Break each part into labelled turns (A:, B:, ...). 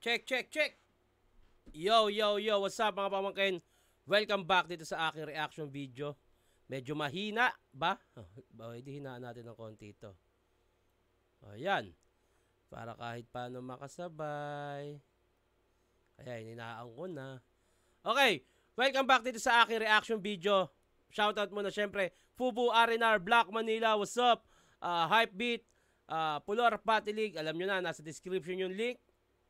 A: Check, check, check! Yo, yo, yo! What's up mga pamangkin? Welcome back dito sa aking reaction video. Medyo mahina ba? Hindi hinaan natin ng konti ito. Ayan. Para kahit paano makasabay. Kaya hininaan ko na. Okay, welcome back dito sa aking reaction video. Shoutout muna syempre. Fubu R&R, Black Manila, what's up? Hypebeat, Pulor Pati League. Alam nyo na, nasa description yung link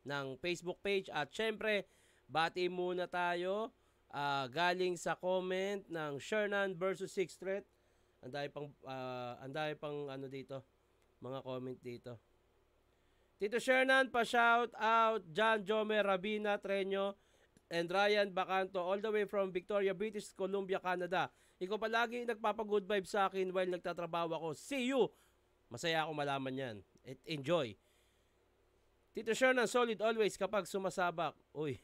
A: ng Facebook page. At syempre, bati muna tayo galing sa comment ng Shernan versus Sixth Threat. Anday pang ano dito, mga comment dito. Tito Shernan, pa-shout out John Jomer, Rabina Treño, and Ryan Bacanto all the way from Victoria, British Columbia, Canada. Ikaw palagi nagpapa-good vibe sa akin while nagtatrabaho ako. See you! Masaya ako malaman yan. Enjoy. Tito Shernan, solid always kapag sumasabak. Uy,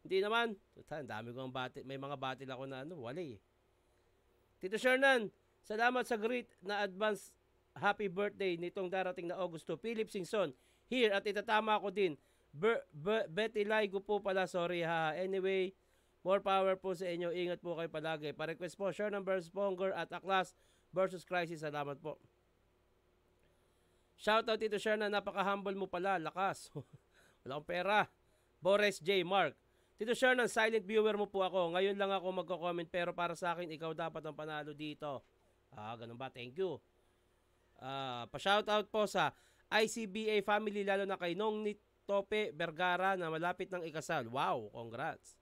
A: hindi naman. Ang dami kong batil. May mga batil ako na ano, wala eh. Tito Shernan, salamat sa great na advance happy birthday nitong darating na Agosto. Philip Singson, here at itatama ko din. Betty Laigo po pala, sorry ha. Anyway, more power po sa inyo. Ingat po kayo palagi. Pa-request po, Shernan versus Ponger at Aklas versus Crisis. Salamat po. Shoutout Tito Shernan, napaka-humble mo pala, lakas. Wala akong pera. Boris J. Mark. Tito Shernan, silent viewer mo po ako. Ngayon lang ako magko-comment pero para sa akin, ikaw dapat ang panalo dito. Ganun ba? Thank you. Pa-shoutout po sa ICBA family, lalo na kay Nong Tope Vergara na malapit ng ikasal. Wow, congrats.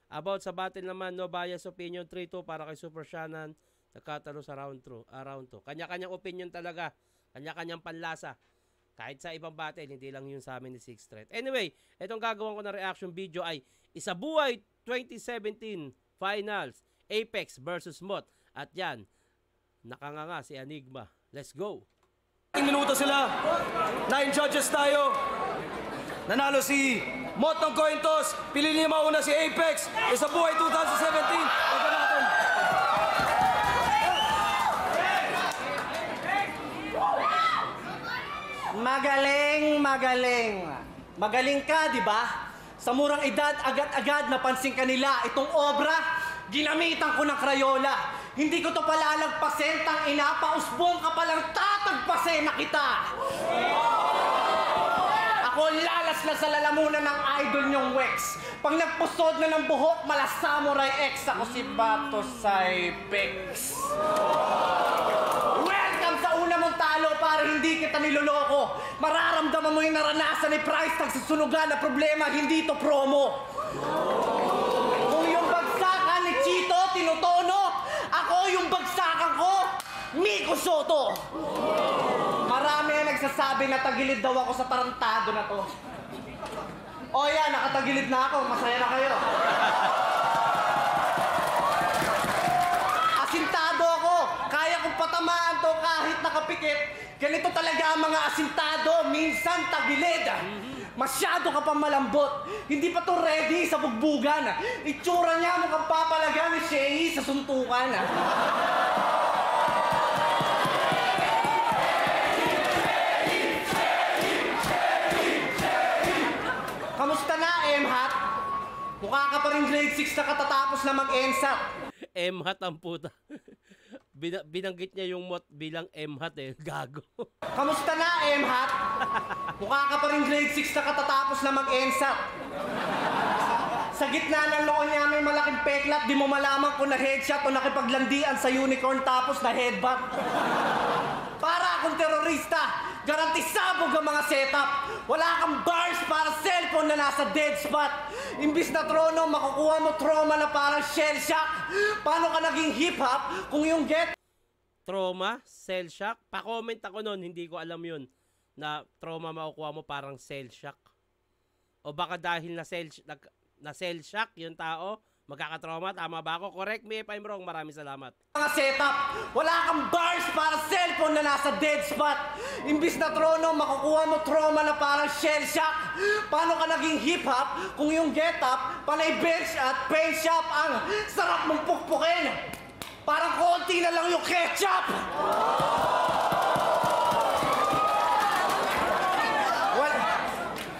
A: About sa battle naman, no bias opinion, 3-2 para kay Super Shannon. Nagkatalo sa round 2. Kanya-kanyang opinion talaga. Kanya-kanyang panlasa. Kahit sa ibang battle, hindi lang yun sa amin ni Sixth Threat. Anyway, itong gagawin ko na reaction video ay Isabuhay 2017 Finals, Apex versus Mot. At yan, nakanganga si Enigma. Let's go!
B: 10 minuto sila. 9 judges tayo. Nanalo si Mot ng coin toss. Pili niya mauna si Apex. Isabuhay 2017.
C: Magaling, magaling. Magaling ka, di ba? Sa murang edad, agad-agad napansin ka nila. Itong obra, ginamitan ko ng Crayola. Hindi ko to palalagpasin, tang ina, pausbong ka palang tatagpasin na kita. Ako lalas na sa lalamunan ng idol niyong Wex. Pag nagpusod na ng buhok, mala Samurai X. Ako si Bato Cypex. Welcome sa una mong talo para hindi kita niloloko. Mararamdaman mo yung naranasan ni Price nagsusunugan na problema, hindi to promo. Kung yung bagsakan ni Chito, tinutono, ako yung bagsakan ko, Miko Soto. Marami na nagsasabi na tagilid daw ako sa tarantado na to. O yan, nakatagilid na ako, masaya na kayo. Asintado ako, kaya kong patamaan to kahit nakapikit. Ganito talaga ang mga asintado, minsan tagilid. Masyado ka pa malambot. Hindi pa to ready sa bugbugan. Itsura niya mukhang papalaga ni Shay sa suntukan. Kamusta na, M-Hat? Mukha ka pa rin grade 6 na katatapos na mag-ENSAT.
A: M-Hat ang puta. Binanggit niya yung Mot bilang M-Hat eh. Gago.
C: Kamusta na, M-Hat? Mukha ka pa rin grade 6 na katatapos na mag-ENSAT. Sa gitna ng noon niya may malaking peklat, di mo malaman kung na-headshot o nakipaglandian sa unicorn tapos na headbutt. Para akong terorista, garantisabog ang mga setup. Wala kang bars para cellphone na nasa dead spot. Imbis na trono, makukuha mo trauma na parang shell shock. Paano ka naging hip-hop kung yung get...
A: Trauma? Cell shock? Pa-comment ako nun, hindi ko alam yun. Na trauma makukuha mo parang cell shock. O baka dahil na cell shock yung tao, magkakatrauma, tama ba ako? Correct me if I'm wrong, maraming salamat.
C: Mga setup, wala kang bars para cellphone na nasa dead spot. Imbis na trono, makukuha mo trauma na parang shell shock. Paano ka naging hip-hop kung yung get-up, panay bench at paint shop ang sarap mong pukpukin? Parang konti na lang yung ketchup!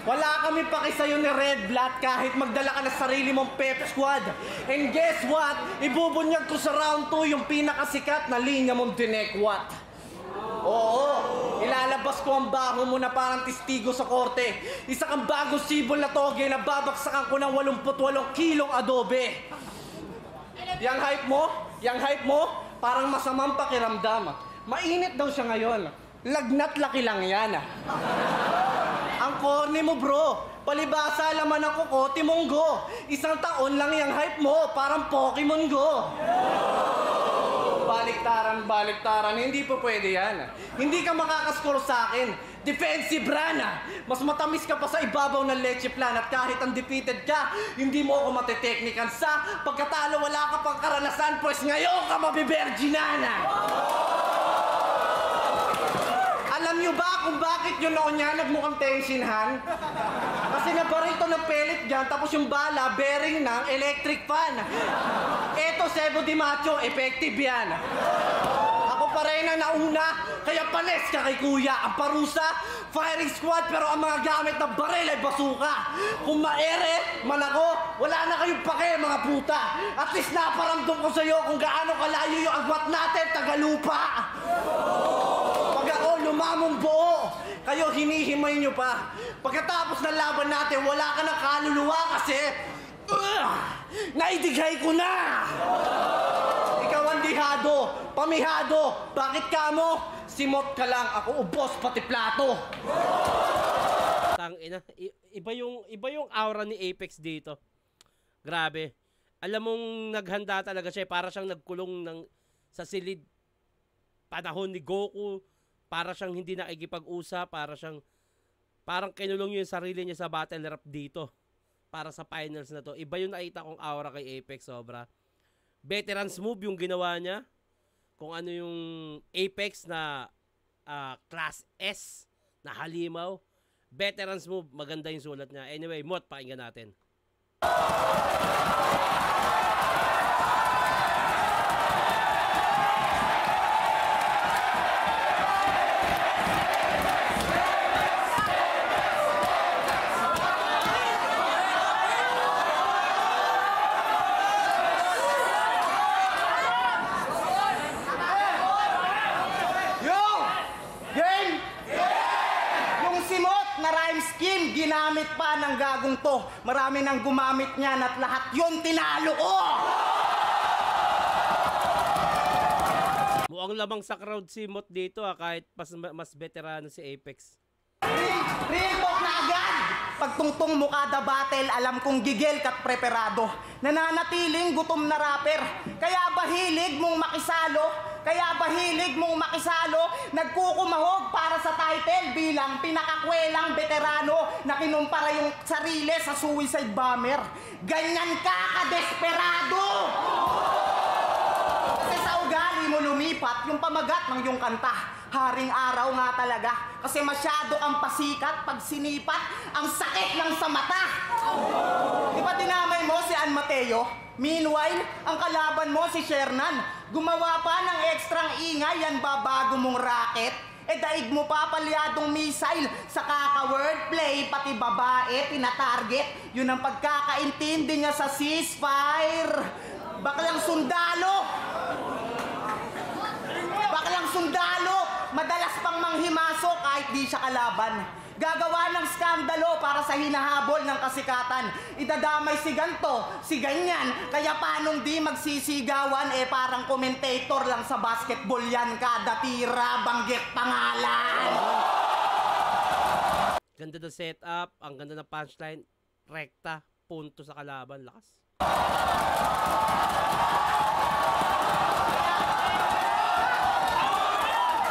C: Wala kami paki sa'yo ni Red Blood kahit magdala ka ng sarili mong pep squad. And guess what? Ibubunyag ko sa round 2 yung pinakasikat na linya mong dinekwat. Oo, ilalabas ko ang baho mo na parang testigo sa korte. Isa kang bagong sibol na toge na babaksakan ko ng 88 kilong adobe. Yang hype mo, parang masamang pakiramdam. Mainit daw siya ngayon. Lagnat laki lang yan. Ang corny mo, bro. Palibasa laman ang kuko, timonggo. Isang taon lang yung hype mo, parang Pokemon Go. Baliktaran. Hindi po pwede yan. Hindi ka makakaskoro sa akin. Defensive run. Mas matamis ka pa sa ibabaw ng leche plan at kahit undefeated ka, hindi mo ako mateteknikan sa pagkatalo wala ka pang karanasan, pues ngayon ka mabiberginan. Alam niyo ba kung bakit yung noon niya nagmukhang tensionhan? Kasi nabaril to ng pellet dyan, tapos yung bala, bearing ng electric fan. Eto, Sebo Di Macho, effective yan. Ako pa rin ang nauna, kaya panes ka kay kuya. Ang parusa, firing squad, pero ang mga gamit ng baril ay basuka. Kung maere, manako, wala na kayong pake, mga puta. At least naparamdam ko sa'yo kung gaano kalayo yung agwat natin, Tagalupa. Pag ako lumamong buo, kayo hinihimay nyo pa. Pagkatapos ng laban natin, wala ka ng kaluluwa kasi naidigay ko na! Ikaw ang dihado, pamihado, bakit ka mo? Simot ka lang, ako ubos pati plato.
A: Tangina, iba yung aura ni Apex dito. Grabe. Alam mong naghanda talaga siya, para siyang nagkulong sa silid panahon ni Goku. Para siyang hindi nakikipag-usap, parang kinulong niya yung sarili niya sa battle rap dito. Para sa finals na to. Iba yung nakita kong aura kay Apex, sobra. Veterans move yung ginawa niya. Kung ano yung Apex na class S na halimaw. Veterans move, maganda yung sulat niya. Anyway, Mot, pakinggan natin.
C: Ginamit pa ng gagong to. Marami nang gumamit niyan at lahat yon tinalo ko.
A: Mukhang lamang sa crowd si Mot dito kahit mas veterano si Apex.
C: Real talk na agad! Pagtungtong mo kada battle, alam kong gigil ka't preparado. Nananatiling gutom na rapper. Kaya ba hilig mong makisalo? Nagkukumahog para sa title bilang pinakakwelang veterano na kinumpara yung sarili sa suicide bomber. Ganyan ka kadesperado! Kasi sa ugali mo lumipat yung pamagat ng yung kanta. Haring araw nga talaga kasi masyado kang pasikat pag sinipat ang sakit ng sa mata. Di ba dinamay mo si An Mateo? Meanwhile, ang kalaban mo si Shernan. Gumawa pa ng ekstrang ingay yan babago mong racket. Daig mo pa palyadong missile sa kaka-wordplay, pati babae, tinatarget. Yun ang pagkakaintindi niya sa ceasefire. Baklang sundalo, madalas pang manghimaso kahit di siya kalaban. Gagawa ng skandalo para sa hinahabol ng kasikatan. Idadamay si ganto, si ganyan. Kaya panong di magsisigawan, parang commentator lang sa basketball yan. Kada tira, banggit pangalan.
A: Ganda ng setup, ang ganda ng punchline. Rekta, punto sa kalaban, lakas.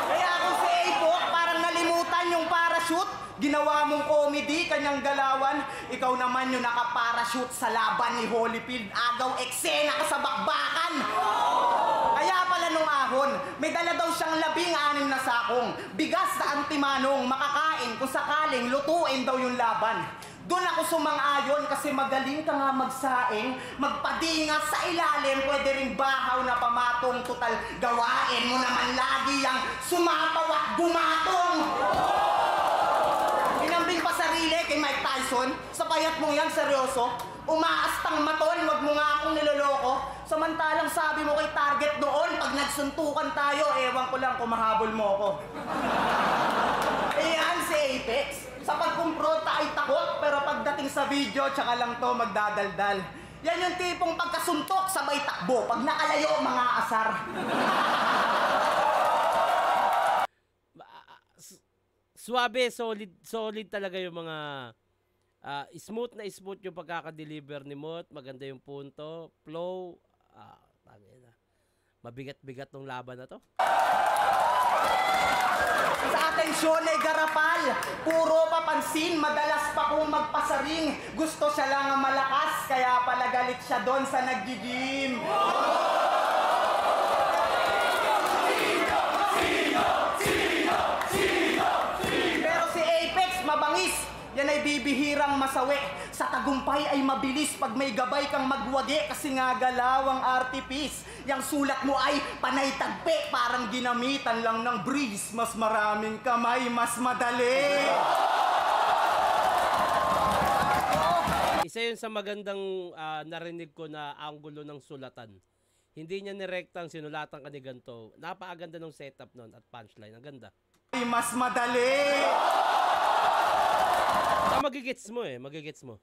C: Kaya kung si Apok parang nalimutan yung parachute, ginawa mong comedy, kanyang galawan. Ikaw naman yung nakaparachute sa laban ni Holyfield. Agaw eksena ka sa bakbakan. Kaya pala nung ahon, may dala daw siyang 16 na sakong. Bigas sa antimanong, makakain kung sakaling lutuin daw yung laban. Doon ako sumang-ayon kasi magaling ka nga magsaing. Magpadingas sa ilalim, pwede ring bahaw na pamatong. Total, gawain mo naman lagi yang sumapaw at gumatong. Inambing pa sarili kay Mike action? Sa payat mo yan, seryoso? Umaastang maton, wag mo nga akong niloloko. Samantalang sabi mo kay target doon, pag nagsuntukan tayo, ewan ko lang kung mahabol mo ako. Ayan si Apex. Sa pagkumpronta ay takot, pero pagdating sa video, tsaka lang to magdadaldal. Yan yung tipong pagkasuntok, sabay takbo. Pag nakalayo, mga asar.
A: Suabe, solid talaga yung mga smooth yung pagkaka-deliver ni Mot. Maganda yung punto, flow. Mabigat-bigat ng laban na to.
C: Sa atensyon ay garapal, puro papansin, madalas pa kung magpasaring. Gusto siya lang ang malakas, kaya pala galit siya doon sa nag-gym. Pero si Apex mabangis, yan ay bibihirang masawi. Sa tagumpay ay mabilis pag may gabay kang magwagi kasi nga galaw ang artipis. Yang sulat mo ay panay tagpi, parang ginamitan lang ng breeze. Mas maraming kamay, mas madali.
A: Isa yun sa magandang narinig ko na anggulo ng sulatan. Hindi niya nirekta ang sinulatan ka ni ganito. Napakaganda ng setup nun at punchline. Ang ganda.
C: Mas madali.
A: Magigets mo magigets mo.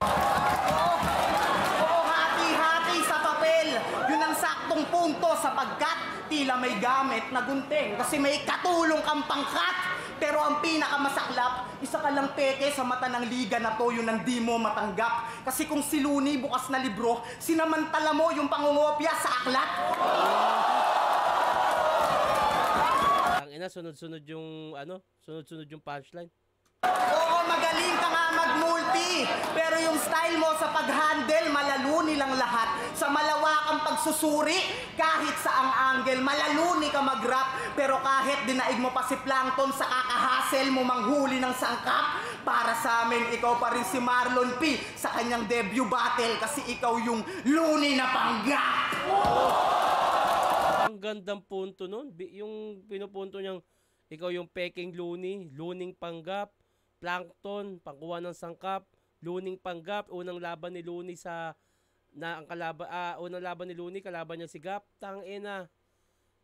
C: Oo, hati-hati sa papel. Yun ang saktong punto sapagkat tila may gamit na gunting kasi may katulong kang pangkat. Pero ang pinakamasaklap, isa ka lang peke sa mata ng liga na to, yun ang di mo matanggap. Kasi kung si Looney bukas na libro, sinamantala mo yung pangungopya sa aklat.
A: Ang ina, sunod-sunod yung punchline.
C: Oo, magaling ka nga mag-multi. Pero yung style mo sa pag-handle, malaluni lang lahat. Sa malawakang pagsusuri, kahit saang angle, malaluni ka mag-rap. Pero kahit dinaig mo pa si Plankton sa kakahasel mo manghuli ng sangkap, para sa amin, ikaw pa rin si Marlon P. sa kanyang debut battle kasi ikaw yung Looney na panggap.
A: Ang gandang punto nun. Yung pinupunto niyang ikaw yung peking Looney, Looning panggap, Plankton, pangkuha ng sangkap, Looning panggap, unang laban ni Looney unang laban ni Looney, kalaban niya si Gap. Tangina.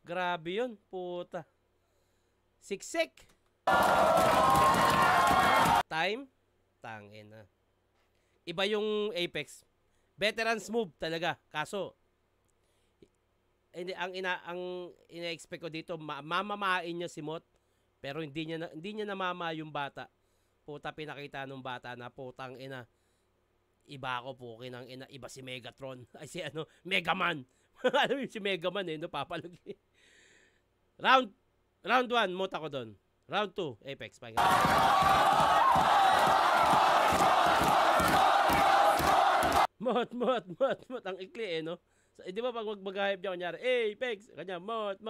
A: Grabe yun, puta. Siksik. Time. Tangina. Iba yung Apex. Veterans move talaga. Kaso ang ina-expect ko dito, mamamain niya si Mot, pero hindi niya namama yung bata. Puta, pinakita nung bata na putang ina. Iba ako pukin ang ina, iba si Megatron. Ay si Megaman. Alam mo si Megaman no, papalagi. Round 1, Mot ako doon. Round 2, Apex. Mot. Ang ikli no? So, di ba pag mag-hype niya, kunyari, Apex, kanya, Mot.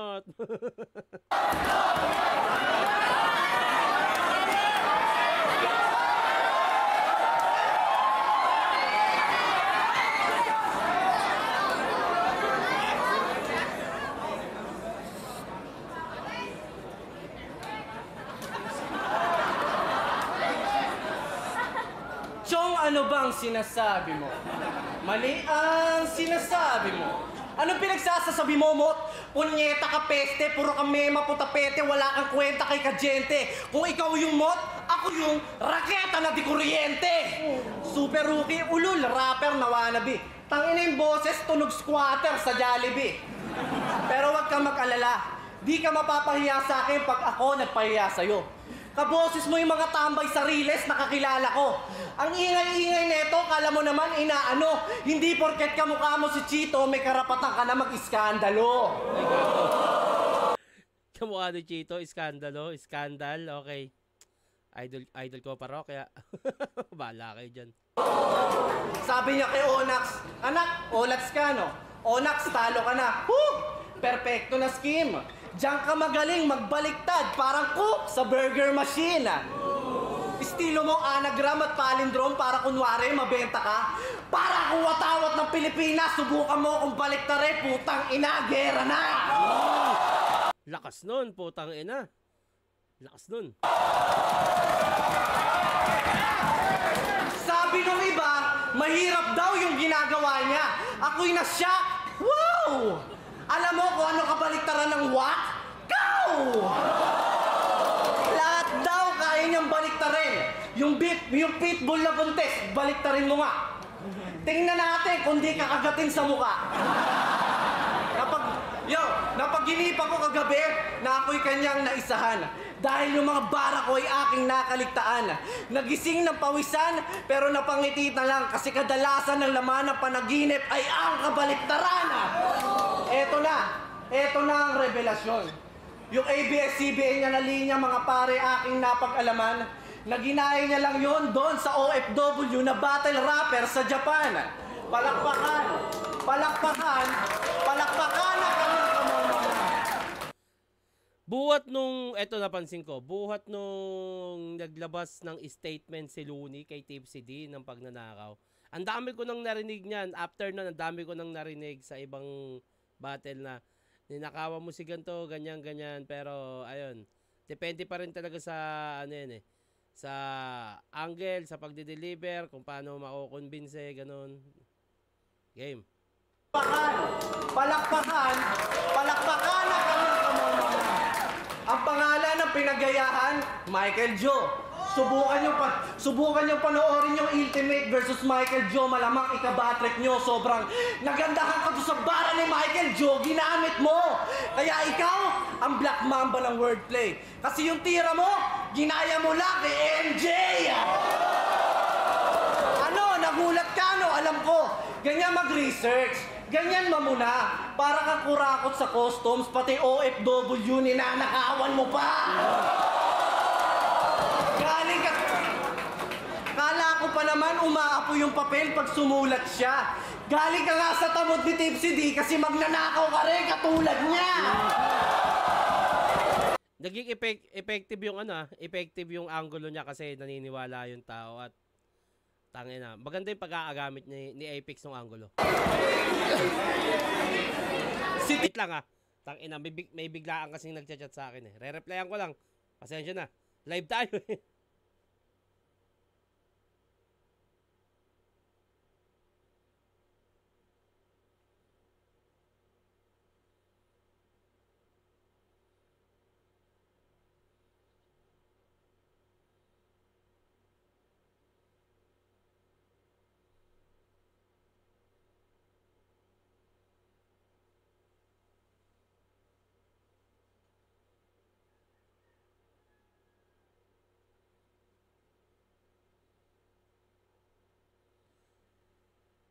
C: Chong, ano bang sinasabi mo? Mali ang sinasabi mo. Anong pinagsasasabi mo, Mot? Punyeta ka peste, puro ka mema putapete, wala kang kwenta kay Kajente. Kung ikaw yung Mot, ako yung raketa na di kuryente. Super rookie, ulul, rapper na wannabe. Tangina yung boses, tunog squatter sa Jollibee. Pero wag kang mag-alala, di ka mapapahiya sa akin pag ako nagpahiya sa'yo. Kaboses mo yung mga tambay sa Riles, nakakilala ko. Ang ingay-ingay neto, kala mo naman inaano. Hindi porket kamukha mo si Chito, may karapatan ka na mag-iskandalo.
A: Kamukha ni Chito, iskandalo, iskandal, okay. Idol ko parokya. Bahala kayo dyan.
C: Sabi niya kay Onax, anak, Olax ka no? Onax, talo ka na. Perfecto na scheme. Diyan ka magaling magbaliktad, parang cook sa burger machine. Estilo mo anagram at palindrome para kunwari mabenta ka. Para kung watawat ng Pilipinas, subukan mo kung baliktare, putang ina, gera na!
A: Lakas nun, putang ina. Lakas nun.
C: Mahirap daw yung ginagawa niya. Ako'y na-shock. Wow! Alam mo kung ano kabaliktaran ng what? Cow! Lahat daw kaya niyang baliktarin. Yung pitbull na buntis, baliktarin mo nga. Tingnan natin kung di ka kagatin sa mukha. Napaginipan ko kagabi na ako'y kanyang naisahan. Dahil yung mga bara ko ay aking nakaligtaan. Nagising ng pawisan pero napangiti na lang kasi kadalasan ng laman ng panaginip ay ang kabaliktaran. Eto na ang revelasyon. Yung ABS-CBN niya na linya mga pare aking napag-alaman na ginaya niya lang yon doon sa OFW na battle rapper sa Japan. Palakpakan na kami kamamana.
A: Buhat nung, eto napansin ko, buhat nung naglabas ng statement si Looney kay Tipsy D ng pagnanakaw. Ang dami ko nang narinig niyan. After nun, ang dami ko nang narinig sa ibang battle na ninakawan mo si ganito, ganyan. Pero, ayun, depende pa rin talaga sa, ano yan eh, sa angle, sa pagde-deliver, kung paano mako-convince, ganun. Game.
C: Palakpakan na kami kamamana. Ang pangalan ng pinagayahan, Michael Joe. Subukan nyo panoorin yung Ultimate versus Michael Joe. Malamang ikabatrek nyo. Sobrang nagandahan ka doon sa bara ni Michael Joe. Ginamit mo. Kaya ikaw, ang Black Mamba ng wordplay. Kasi yung tira mo, ginaya mo lang kay MJ. Ano, nagulat ka no? Alam ko, ganyan mag-research. Ganyan mamuna. Para kang kurakot sa customs, pati OFW, ninanakawan mo pa. Kala ko pa naman umaapo yung papel pag sumulat siya. Galing ka nga sa tamod ni Tipsy D kasi magnanakaw ka rin katulad niya.
A: Naging effective yung effective yung angulo niya kasi naniniwala yung tao at tangina. Maganda yung pag-aagamit ni Apex ng angulo. Wait lang tangina, may biglaan kasing nagchat-chat sa akin eh. Re-replyan ko lang. Pasensya na. Live tayo eh.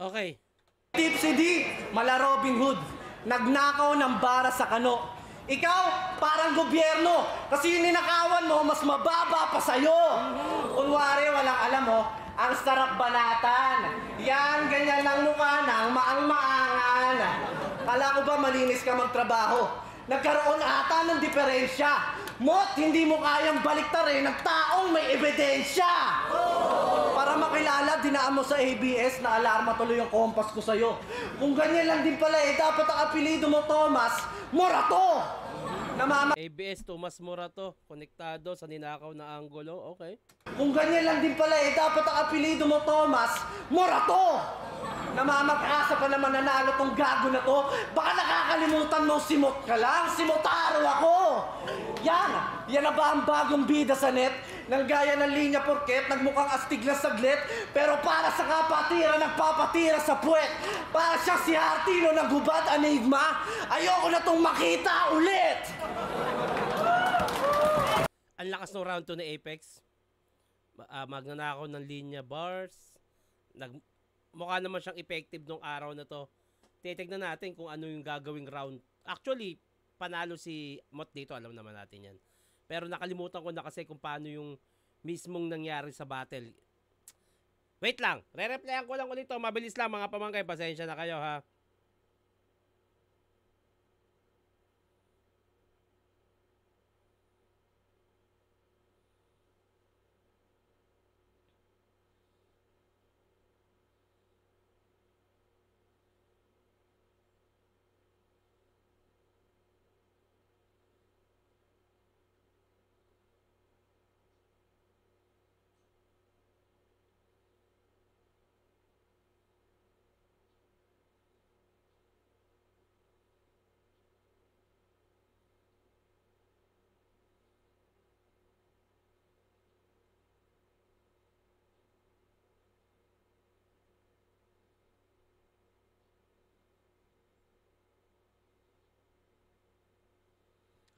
A: Okay.
C: Tipsy D, mala Robin Hood. Nagnakaw ng bara sa kano. Ikaw, parang gobyerno. Kasi yung ninakawan mo, mas mababa pa sa'yo. Kunwari, walang alam mo, ang sarap banatan. Yan, ganyan ang mukha ng maang-maangan. Kala ko ba malinis ka magtrabaho? Nagkaroon ata ng diferensya. Mot, hindi mo kayang baliktarin ng taong may ebidensya. Para makilala, dinaan mo sa ABS na alarma tuloy yung kompas ko sa'yo. Kung ganyan lang din pala dapat ang apelido mo, Thomas Morato.
A: ABS, Thomas Morato, konektado sa ninakaw na angulo. Okay.
C: Kung ganyan lang din pala dapat ang apelido mo, Thomas Morato. Namamag-asa pa naman nanalo tong gago na to. Baka nakakalimutan mo, simot ka lang. Simotaro ako. Yan na ba ang bagong bida sa net? Nang gaya ng linya porket, nagmukhang astig na saglit. Pero para sa kapatira, nagpapatira sa puwet. Para siya si Artino ng Gubad Enigma. Ayoko na tong makita ulit.
A: Ang lakas ng round 2 ni Apex. Magnanakaw ng linya bars. Mukha naman siyang effective nung araw na to. Titignan natin kung ano yung gagawing round. Actually, panalo si Mot dito, alam naman natin yan. Pero nakalimutan ko na kasi kung paano yung mismong nangyari sa battle. Wait lang, re-replyan ko lang ulit ito. Mabilis lang mga pamangkay, pasensya na kayo ha.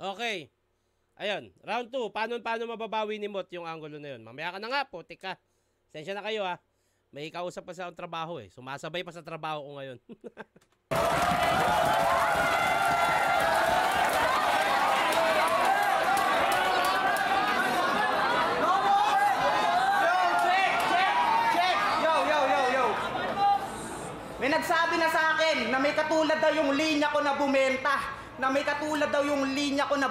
A: Okay. Ayun, round 2. Paano mababawi ni Mot yung angulo na yun? Mamaya ka na nga, putik ka. Sensya na kayo ha. May kausap pa sa akong trabaho eh. Sumasabay pa sa trabaho ko ngayon.
C: Yo. May nagsabi na sa akin na may katulad daw yung linya ko na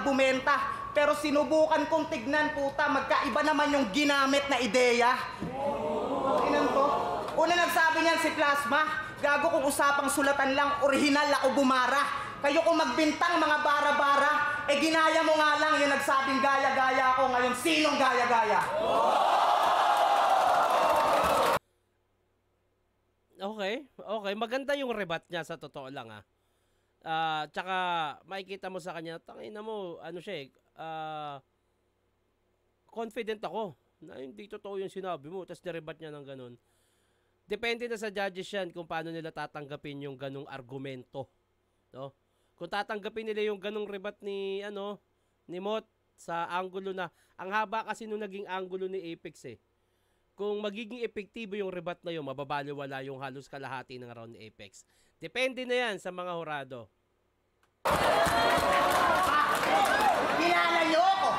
C: bumenta. Pero sinubukan kong tignan, puta, magkaiba naman yung ginamit na ideya. Tingnan to. Una nagsabi niyan si Plasma, gago kung usapang sulatan lang, orihinal ako bumara. Kayo kung magbintang mga bara-bara, ginaya mo nga lang yung nagsabing gaya-gaya ako. Ngayon, sinong gaya-gaya?
A: Okay. Maganda yung rebat niya sa totoo lang tsaka makikita mo sa kanya, tangina mo, confident ako na hindi totoo yung sinabi mo, tapos nirebat niya ng ganun. Depende na sa judges yan kung paano nila tatanggapin yung ganung argumento, no? Kung tatanggapin nila yung ganung rebat ni Mot sa angulo na ang haba kasi nung naging angulo ni Apex eh. Kung magiging epektibo yung rebat na yun, mababaliwala yung halos kalahati ng round ni Apex. Depende na yan sa mga hurado.
C: Kilala niyo ako!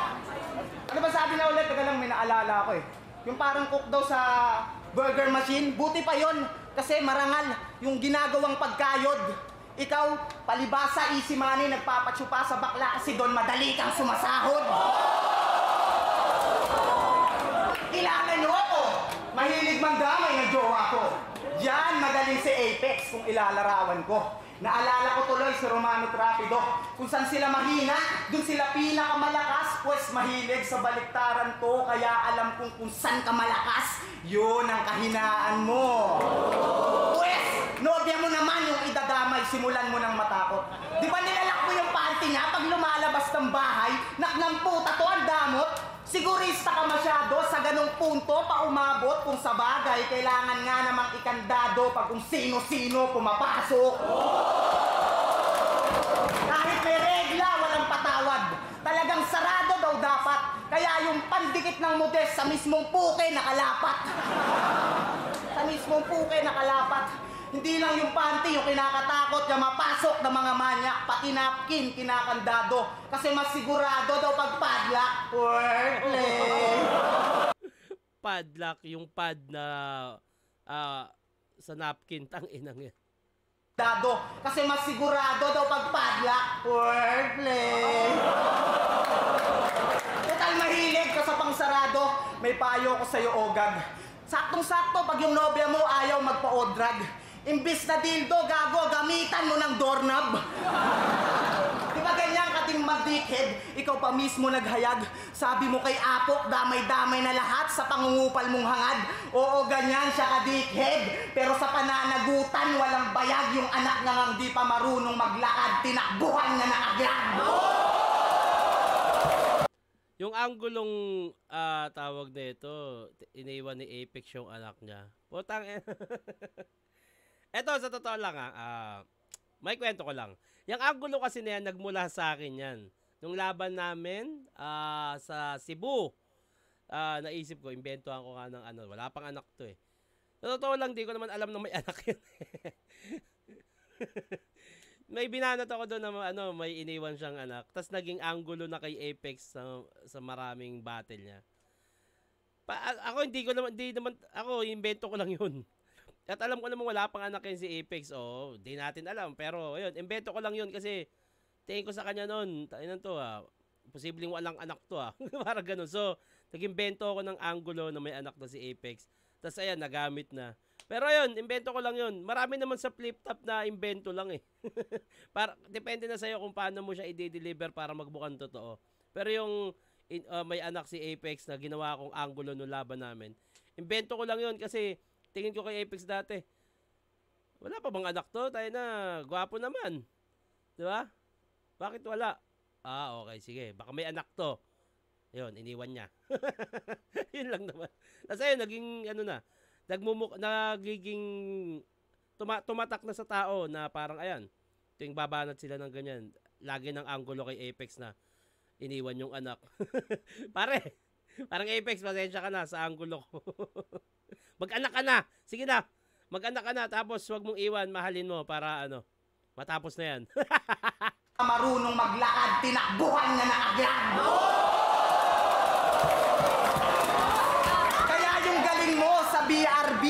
C: Ano ba sabi na ulit? Taga lang, may naalala ako eh. Yung parang cook daw sa burger machine, buti pa yon kasi marangal yung ginagawang pagkayod. Ikaw, palibasa, easy money, nagpapatsupa sa bakla kasi doon madali kang sumasahod. Kilala niyo ako! Mahilig mandamay ng jowa ko. Diyan magaling si Apex kung ilalarawan ko. Naalala ko tuloy si Romano Trapido. Kung saan sila mahina, dun sila pinakamalakas. Pues mahilig sa baliktaran to, kaya alam kung saan ka malakas, yun ang kahinaan mo. Pues, nobya mo naman yung idadamay, simulan mo ng matakot. Di ba nilalak mo yung panty niya pag lumalabas ng bahay? Naknamputa to ang damot. Sigurista ka masyado sa ganong punto pa umabot kung sa bagay kailangan nga namang ikandado pag kung sino-sino pumapasok. Kahit may regla, walang patawad. Talagang sarado daw dapat. Kaya yung pandikit ng Modest sa mismong puke nakalapat. Sa mismong puke nakalapat. Hindi lang yung panty yung kinakatakot na mapasok ng mga manyak, pati napkin kinakandado. Kasi mas sigurado daw pag padlock, wordplay.
A: Padlock, yung pad na sa napkin, tanginang yan.
C: Dado, kasi mas sigurado daw pag padlock, wordplay. Total mahilig ka sa pangsarado, may payo ko sa'yo, Ogag. Saktong-sakto pag yung nobya mo ayaw magpa-odrag. Imbis na dildo, gago, gamitan mo ng doorknob. Di ba ganyan kating mag-dickhead? Ikaw pa mismo naghayag. Sabi mo kay Apok, damay-damay na lahat sa pangungupal mong hangad. Oo, ganyan siya ka-dickhead. Pero sa pananagutan, walang bayag. Yung anak nga ngang di pa marunong maglakad, tinakbuhan na agad.
A: Yung anggulong tawag na ito, iniwan ni Apex yung anak niya. Putang Eto, sa totoo lang may kwento ko lang. Yung angulo kasi na yan, nagmula sa akin yan. Nung laban namin sa Cebu, naisip ko, imbentohan ko nga ng wala pang anak to eh. Sa totoo lang, di ko naman alam na may anak yan. May binanat ako doon na may iniwan siyang anak. Tapos naging angulo na kay Apex sa maraming battle niya. Ako hindi naman, ako invento ko lang yun. At alam ko naman wala pang anak yun si Apex. Di natin alam. Pero, yun, invento ko lang yun kasi tingin ko sa kanya noon, ta'inan to posibleng walang anak to Parang ganun. So, nag-invento ako ng angulo na may anak na si Apex. Tapos, ayan, nagamit na. Pero, yun, invento ko lang yun. Marami naman sa flip-top na invento lang eh. Depende na sa'yo kung paano mo siya i-deliver para magbukan totoo. Pero yung may anak si Apex na ginawa kong angulo no laban namin, invento ko lang yun kasi tingin ko kay Apex dati, wala pa bang anak to? Tayo na, gwapo naman. Di ba? Bakit wala? Okay, sige. Baka may anak to. Yun, iniwan niya. Yun lang naman. Tapos ayun, naging, nagiging, tumatak na sa tao na parang, ayan, tuwing babanat sila ng ganyan, lagi ng angulo kay Apex na, iniwan yung anak. Pare, parang Apex, pasensya ka na sa anggulo ko. Mag-anak ka na. Sige na. Mag-anak ka na. Tapos wag mong iwan. Mahalin mo para ano. Matapos na yan.
C: Marunong maglakad, tinakbuhan na agad. Kaya yung galing mo sa BRB,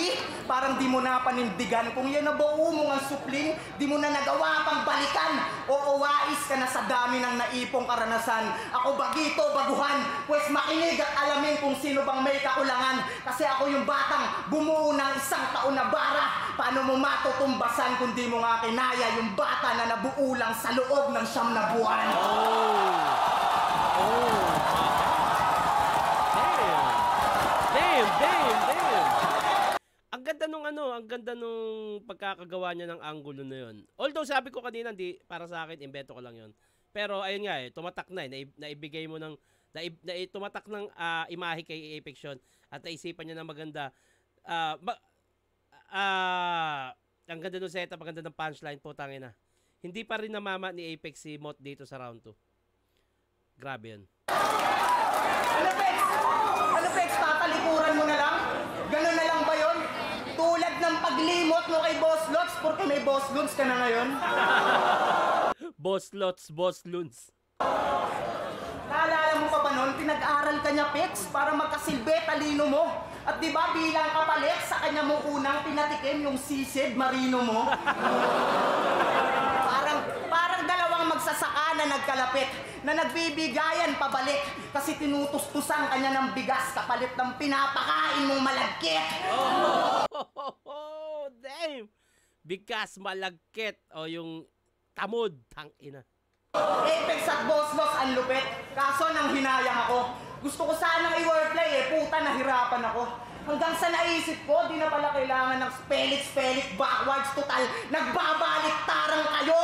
C: parang di mo na panindigan. Kung yan na buo mo ang supling, di mo na nagawa pang balikan. O uwais ka na sa dami ng naipong karanasan. Ako bagito, baguhan, pues makinig at alamin kung sino bang may kakulangan. Kasi ako yung batang bumuo ng 1 taon na bara. Paano mo matutumbasan kung di mo nga kinaya yung bata na nabuo lang sa loob ng 9 na buwan?
A: Damn. Ang ganda nung pagkakagawa niya ng angulo na yun. Although sabi ko kanina, para sa akin, invento ko lang yun. Pero ayun nga tumatak na naibigay mo ng, tumatak ng imahe kay Apex yun, at naisipan niya na maganda. Ang ganda nung setup, ang ganda ng punchline po, tangina. Hindi pa rin namama ni Apex si Mot dito sa round 2. Grabe yun.
C: Ano, Pex, tatalikuran mo na lang? Ganun na lang ba yun? Tulad ng paglimot mo kay Boss Lots, porque may Boss Loons ka na ngayon?
A: Boss Lots, Boss Loons.
C: Naalala mo pa ba nun, pinag-aral ka niya, Pex, para magkasilbi, talino mo. At di ba bilang kapalit sa kanya mo unang pinatikim yung sisid marino mo? Parang dalawang magsasaka na nagkalapit, na nagbibigayan pabalik kasi tinutustusan kanya ng bigas kapalit ng pinapakain mong malagkit.
A: Oh, damn! Bigas malagkit o yung tamod, tangina.
C: Apex at Boss Loss ang lupit, kaso nang hinayang ako. Gusto ko sanang i-wordplay puta nahirapan ako. Hanggang sa naisip ko, di na pala kailangan ng spellit backwards, total, nagbabalik tarang kayo!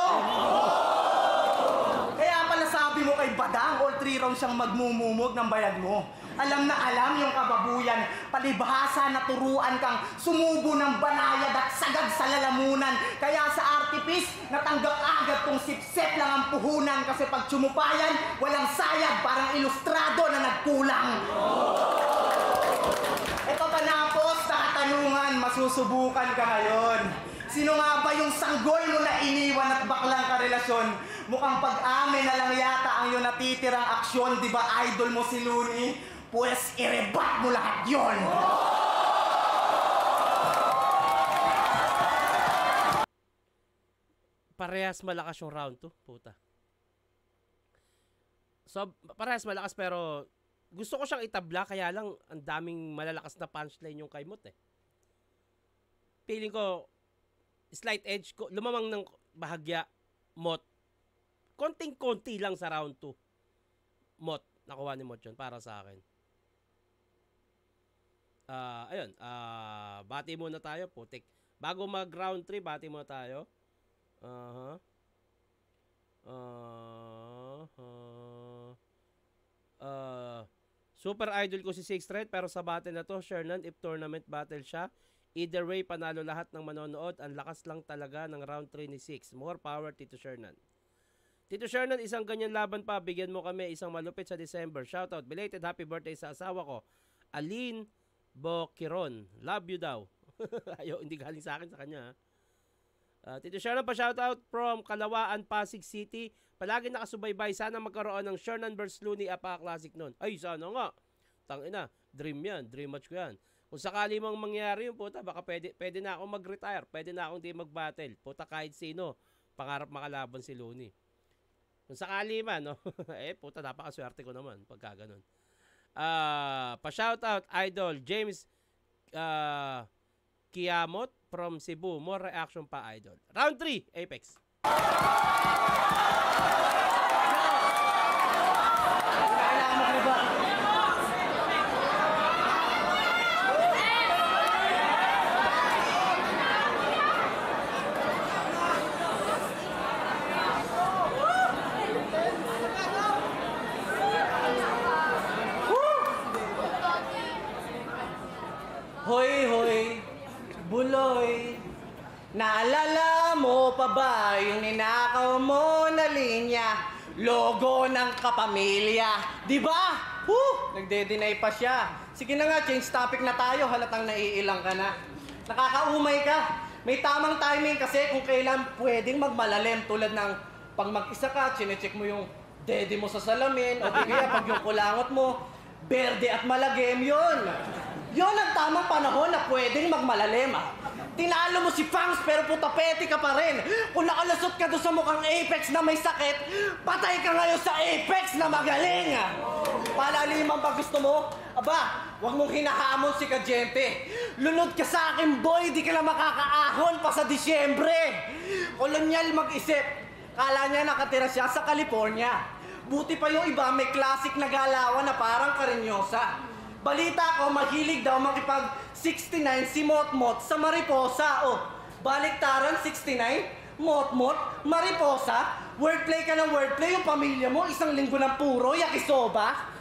C: Kaya pala sabi mo kay Badang, all 3 rounds siyang magmumumog ng bayad mo. Alam na alam yung kababuyan, palibhasa na turuan kang sumubo ng banayad at sagad sa lalamunan. Kaya sa artipis, natanggap agad kung sip-sip lang ang puhunan kasi pag sumupayan, walang sayad, parang ilustrado na nagkulang. Ito pa na po sa katanungan, masusubukan ka ngayon. Sino nga ba yung sanggol mo na iniwan at baklang karelasyon? Mukhang pag-amin na lang yata ang iyong natitirang aksyon, di ba idol mo si Looney? Pues irebat mo lahat yon.
A: Parehas malakas yung round 2, puta. So, parehas malakas pero gusto ko siyang itabla, kaya lang ang daming malalakas na punchline yung kay Mot eh. Feeling ko, slight edge ko, lumamang ng bahagya, Mot. Konting-konti lang sa round 2. Mot, nakuha ni Mot yun para sa akin. Ayun, bati muna tayo, putik. Bago mag round 3, bati muna tayo. Super idol ko si Six Thread, pero sa battle na to, Shernan, if tournament battle siya, either way, panalo lahat ng manonood. Ang lakas lang talaga ng round 3 ni Six. More power, Tito Shernan. Tito Shernan, isang ganyan laban pa. Bigyan mo kami isang malupit sa December. Shoutout, belated happy birthday sa asawa ko, Aline Boquiron. Love you daw. Ayaw, hindi galing sa akin, sa kanya. Tito Shernan pa shoutout from Kalawaan, Pasig City. Palagi nakasubaybay. Sana magkaroon ng Shernan vs. Looney Apaka Classic nun. Ay, sana nga. Tangina, dream yan. Dream match ko yan. Kung sakali mang mangyari yun, puta, baka pwede na akong mag-retire. Pwede na akong di mag-battle. Puta, kahit sino, pangarap makalaban si Looney. Kung sakali man, no? Puta, napakaswerte ko naman pagka ganun. Pa-shoutout, idol, James Kiamot from Cebu. More reaction pa, idol. Round 3, Apex.
C: Hoy, hoy, buloy, naalala mo pa ba yung ninakaw mo na linya? Logo ng kapamilya. Di ba? Nagde-deny pa siya. Sige na nga, change topic na tayo. Halatang naiilang ka na. Nakakaumay ka. May tamang timing kasi kung kailan pwedeng magmalalim tulad ng pag mag-isa ka, chinecheck mo yung dede mo sa salamin o di kaya pag yung kulangot mo, berde at malagim, yun. Yun ang tamang panahon na pwedeng magmalalim. Tinalo mo si Fangs pero putapeti ka pa rin. Kung nakalusot ka doon sa mukhang Apex na may sakit, patay ka ngayon sa Apex na magaling. Palaliman ba gusto mo? Aba, huwag mong hinahamon si Kajente. Lunod ka sa akin, boy, di ka na makakaahon pa sa Disyembre. Kolonyal mag-isip. Kala niya nakatira siya sa California. Buti pa yung iba may classic na galawan na parang Karinyosa. Balita ko, mahilig daw makipag-69 si Motmot sa Mariposa. Baliktaran 69, Motmot, Mariposa. Wordplay ka ng wordplay, yung pamilya mo, isang linggo ng puro, yakisoba.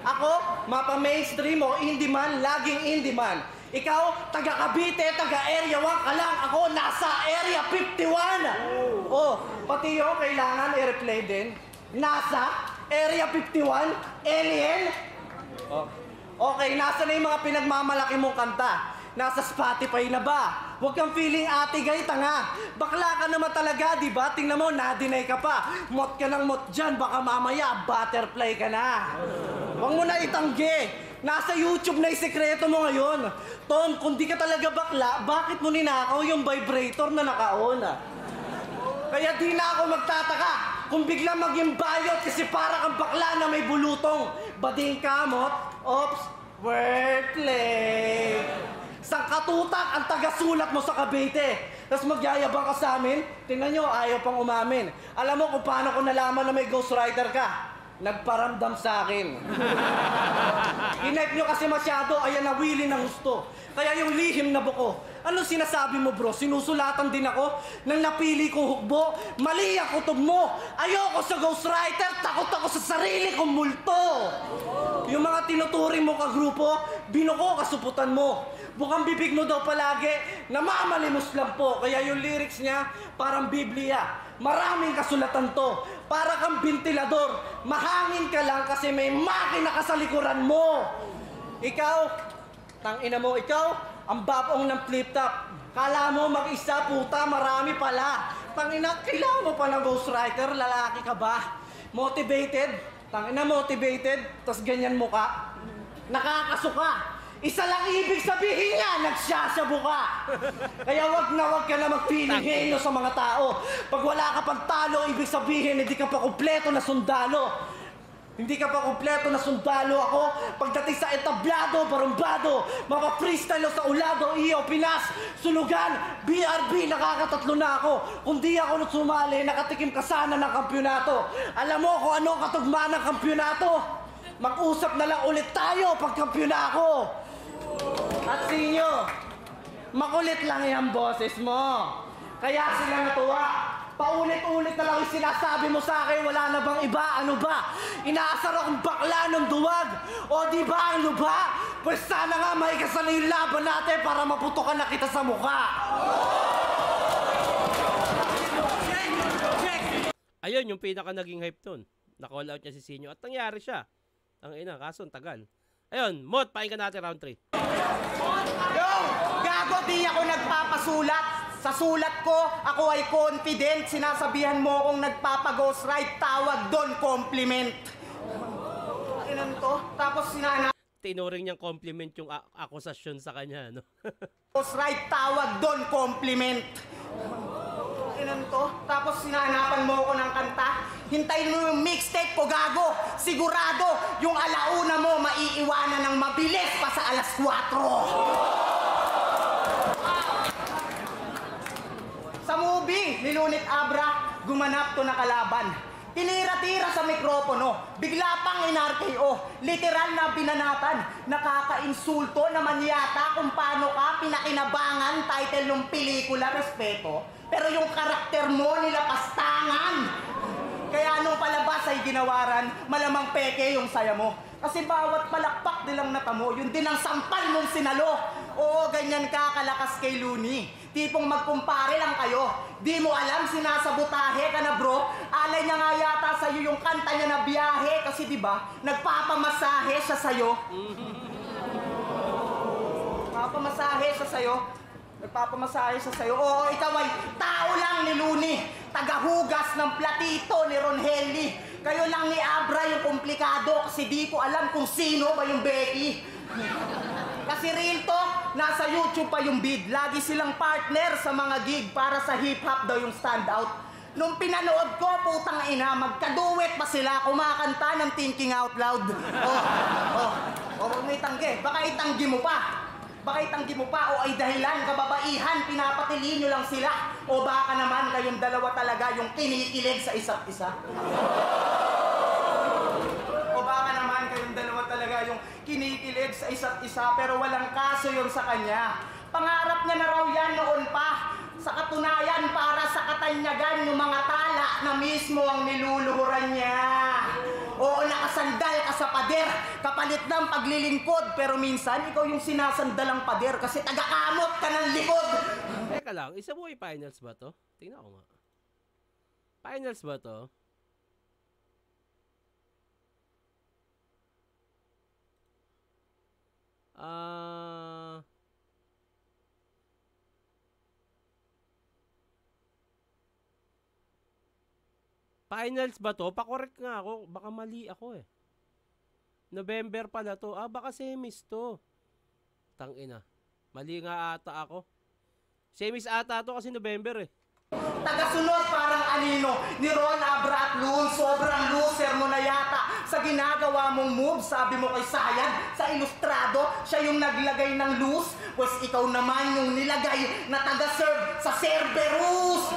C: Ako, mapa-mainstream mo, indie man, laging indie man. Ikaw, taga Cavite, taga Area 1 ka lang. Ako, nasa Area 51. Pati yun, kailangan i-replay din. Nasa Area 51, Alien. Okay, nasa na yung mga pinagmamalaki mong kanta? Nasa Spotify na ba? Huwag kang feeling ate gay, tanga. Bakla ka naman talaga, di ba? Tingnan mo, na-deny ka pa. Mot ka ng mot dyan, baka mamaya butterfly ka na. Huwag mo na itanggi. Nasa YouTube na yung sekreto mo ngayon. Tom, kung di ka talaga bakla, bakit mo ninakaw yung vibrator na naka-on? Kaya di na ako magtataka kung biglang maging bayot kasi para kang bakla na may bulutong. Bading kamot, ops, wordplay. Sangkatutak ang taga-sulat mo sa Cavite. Tapos magyayabang ka sa amin, tingnan nyo, ayaw pang umamin. Alam mo kung paano ko nalaman na may ghostwriter ka? Nagparamdam sa akin. Hinep nyo kasi masyado, ayan na willing ng gusto. Kaya yung lihim na buko. Anong sinasabi mo bro? Sinusulatan din ako ng napili kong hukbo. Mali ang kutob mo. Ayoko sa ghostwriter, takot ako sa sarili kong multo. Yung mga tinuturing mo ka grupo, binuko kasuputan mo. Bukang bibig mo daw palagi, namamalimos lang po. Kaya yung lyrics niya, parang Biblia. Maraming kasulatan to. Para kang ventilador. Mahangin ka lang kasi may makina ka sa likuran mo. Ikaw, tangina mo, ikaw, ang babong ng flip-top. Kala mo mag-isa, puta, marami pala. Tangina, kailangan mo pa ng ghostwriter, lalaki ka ba? Motivated? Tangina, motivated, tas ganyan mo ka. Nakakasuka. Isa lang ibig sabihin niya, nagsasabu ka. Kaya wag ka na magpiling henyo sa mga tao. Pag wala ka pang talo, ibig sabihin, hindi ka pa kumpleto na sundalo. Hindi ka pa kumpleto na sundalo ako. Pagdating sa entablado, barumbado, mapa-freestyle sa ulado, iyo, Pinas, Sulugan, BRB, nakakatatlo na ako. Kung di ako sumali, nakatikim ka sana ng kampyonato. Alam mo kung ano katugma ng kampyonato? Mag-usap na lang ulit tayo pag kampyona ako. At sinyo, makulit lang yung boses mo. Kaya sila natuwa. Paulit-ulit na lang yung sinasabi mo sa akin, wala na bang iba? Ano ba? Inaasar akong bakla ng duwag. O di ba ang luba? Pues sana nga may kasala yung laban natin para maputokan na kita sa mukha.
A: Ayun, yung pinaka naging hype nun. Na-call out niya si Sinyo at nangyari siya. Ang ina, kaso ang tagal. Ayun, Mot, pakinggan natin round 3.
D: Yo! Gago, di ako nagpapasulat. Sa sulat ko, ako ay confident. Sinasabihan mo akong nagpapag-ghostwrite. Tawag doon, compliment. Inan to? Tapos
A: Tinuring niyang compliment yung akusasyon sa kanya, no?
D: ghostwrite, tawag doon, compliment. Inan to? Tapos sinahanapan mo ako ng kanta. Hintayin mo yung mixtape ko, gago. Sigurado, yung alauna mo maiiwanan ng mabilis pa sa alas 4. Sa movie, Nilunit Abra, gumanap to na kalaban. Tinira-tira sa mikropono, bigla pang in-RKO, literal na binanatan. Nakaka-insulto naman yata kung paano ka pinakinabangan title ng pelikula, respeto. Pero yung karakter mo nilapastangan. Kaya nung palabas ay ginawaran, malamang peke yung saya mo. Kasi bawat palakpak nilang natamo, yun din ang sampal mong sinalo. Oo, ganyan ka kalakas kay Looney. Tipong magkumpare lang kayo. Di mo alam, sinasabotahe ka na bro. Alay niya nga yata sa'yo yung kanta niya na biyahe. Kasi di ba nagpapamasahe siya sa'yo. Nagpapamasahe siya sa'yo. Nagpapamasahe siya sa'yo. Oo, ikaw ay tao lang ni Luni. Tagahugas ng platito ni Ronhelli. Kayo lang ni Abra yung komplikado kasi di ko alam kung sino ba yung Becky. Kasi real talk, nasa YouTube pa yung bid. Lagi silang partner sa mga gig para sa hip-hop daw yung standout. Nung pinanood ko, putang ina, magkaduet pa sila kumakanta ng Thinking Out Loud. Huwag mo itanggi. Baka itanggi mo pa. Baka itanggi mo pa o ay dahilan, kababaihan, pinapatili nyo lang sila. O baka naman kayong dalawa talaga yung kinikilig sa isa't isa. O baka naman kayong dalawa talaga yung kinikilig sa isa't isa pero walang kaso yun sa kanya. Pangarap niya na raw yan noon pa. Sa katunayan, para sa katanyagan yung mga tala na mismo ang niluluhuran niya. Oo, nakasandal ka sa pader, kapalit ng paglilingkod, pero minsan ikaw yung sinasandalang pader kasi tagakamot ka ng likod.
A: Teka lang, isa mo finals ba to? Tingnan ko nga. Finals ba to? Finals ba to? Pa-correct nga ako. Baka mali ako eh. November pala to. Baka semis to. Tangina. Mali nga ata ako. Semis ata to kasi November eh.
D: Tagasunod parang anino ni Ron, Abra at Loon. Sobrang loser mo na yata sa ginagawa mong move. Sabi mo kay Sayad sa ilustrado, siya yung naglagay ng loose. Pues ikaw naman yung nilagay na taga-serve sa Cerberus.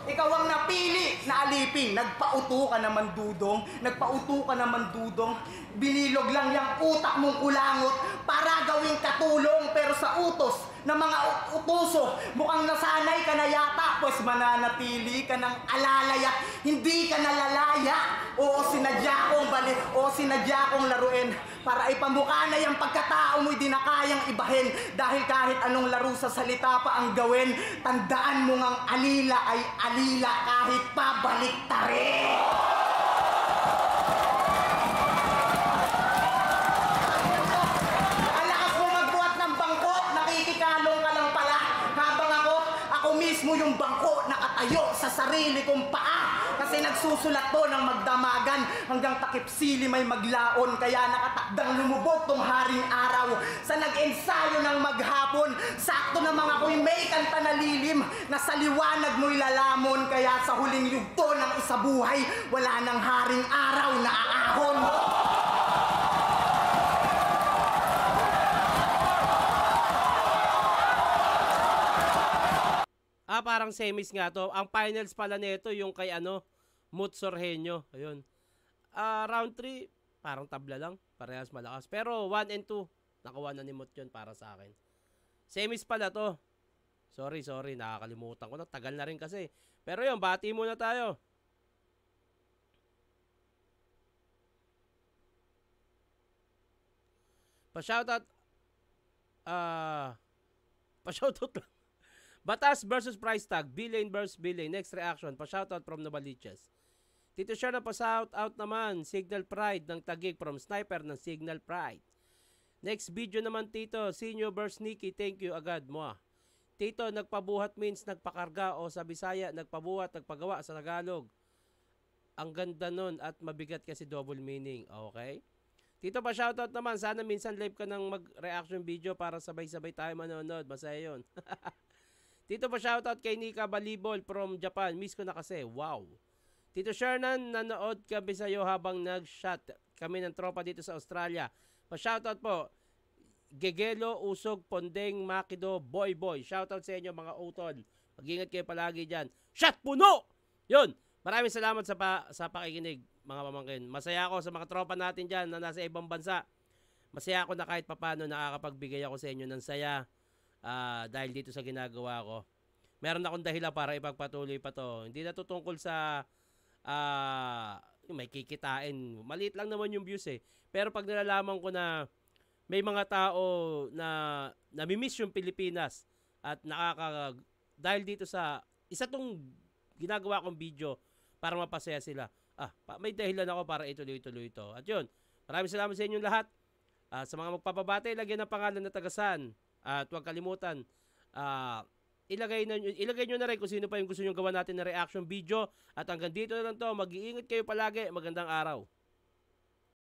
D: Ikaw ang napili na alipin. Nagpauto ka naman dudong. Nagpauto ka naman dudong. Binilog lang yung utak mong kulangot para gawing katulong. Pero sa utos ng mga utuso, mukhang nasanay ka na yata. Pues mananatili ka ng alalay at hindi ka nalalaya. Oo, sinadya kong balik. Oo, sinadya kong laruin. Para ipamukha na yung pagkatao mo'y di na kayang ibahin. Dahil kahit anong laro sa salita pa ang gawin, tandaan mo ngang alila ay alila kahit pa baliktarin. Ang lakas mo magbuhat ng bangko, nakikikalong ka lang pala. Habang ako mismo yung bangko nakatayo sa sarili kong paa. Kasi nagsusulat to ng magdamagan hanggang takip sili may maglaon. Kaya nakatakdang lumubog tong haring araw. Sa nag-ensayo ng maghapon, sakto na mga ako'y may kanta na lilim na sa liwanag mo'y lalamon. Kaya sa huling yugto ng isabuhay, wala nang haring araw na aahon.
A: Parang semis nga to. Ang finals pala nito yung kay Mut Sorhenyo. Ayun. Round 3, parang tabla lang. Parehas malakas. Pero 1 and 2, nakuha na ni Mut yun para sa akin. Semis pala to. Sorry. Nakakalimutan ko na. Tagal na rin kasi. Pero yun, bati muna tayo. Pa-shoutout. Pa-shoutout lang. Batas versus price tag. Bilane versus Bilane. Next reaction. Pa-shoutout from Novaliches. Tito Share na pa-shoutout naman. Signal Pride ng Tagig from Sniper ng Signal Pride. Next video naman Tito. Sinyo versus Nikki. Thank you agad mo. Tito, nagpabuhat means nagpakarga o sa Bisaya, nagpabuhat, nagpagawa sa Tagalog. Ang ganda nun at mabigat kasi double meaning. Okay? Tito, pa-shoutout naman. Sana minsan live ka ng mag-reaction video para sabay-sabay tayo manonood. Masaya yun. Tito, pa-shoutout kay Nika Balibol from Japan. Miss ko na kasi. Wow. Tito Shernan, nanood kami sa'yo habang nag-shot kami ng tropa dito sa Australia. Pa-shoutout po. Gegelo, Usog, Pondeng, Makido, Boy. Shoutout sa inyo mga utol. Mag-ingat kayo palagi dyan. Shot puno! Yun. Maraming salamat sa pakikinig mga pamangkin. Masaya ako sa mga tropa natin dyan na nasa ibang bansa. Masaya ako na kahit papano nakakapagbigay ako sa inyo ng saya. Dahil dito sa ginagawa ko. Meron akong dahilan para ipagpatuloy pa to. Hindi na to tungkol sa may kikitain. Maliit lang naman yung views eh. Pero pag nalalaman ko na may mga tao na namimiss yung Pilipinas at dahil dito sa isa tong ginagawa kong video para mapasaya sila. May dahilan ako para ituloy-tuloy ito. At yun, maraming salamat sa inyong lahat. Sa mga magpapabate, lagyan ng pangalan na tagasan. At huwag kalimutan, ilagay nyo na rin kung sino pa yung gusto nyo gawa natin na reaction video. At hanggang dito na lang to. Mag-iingat kayo palagi. Magandang araw.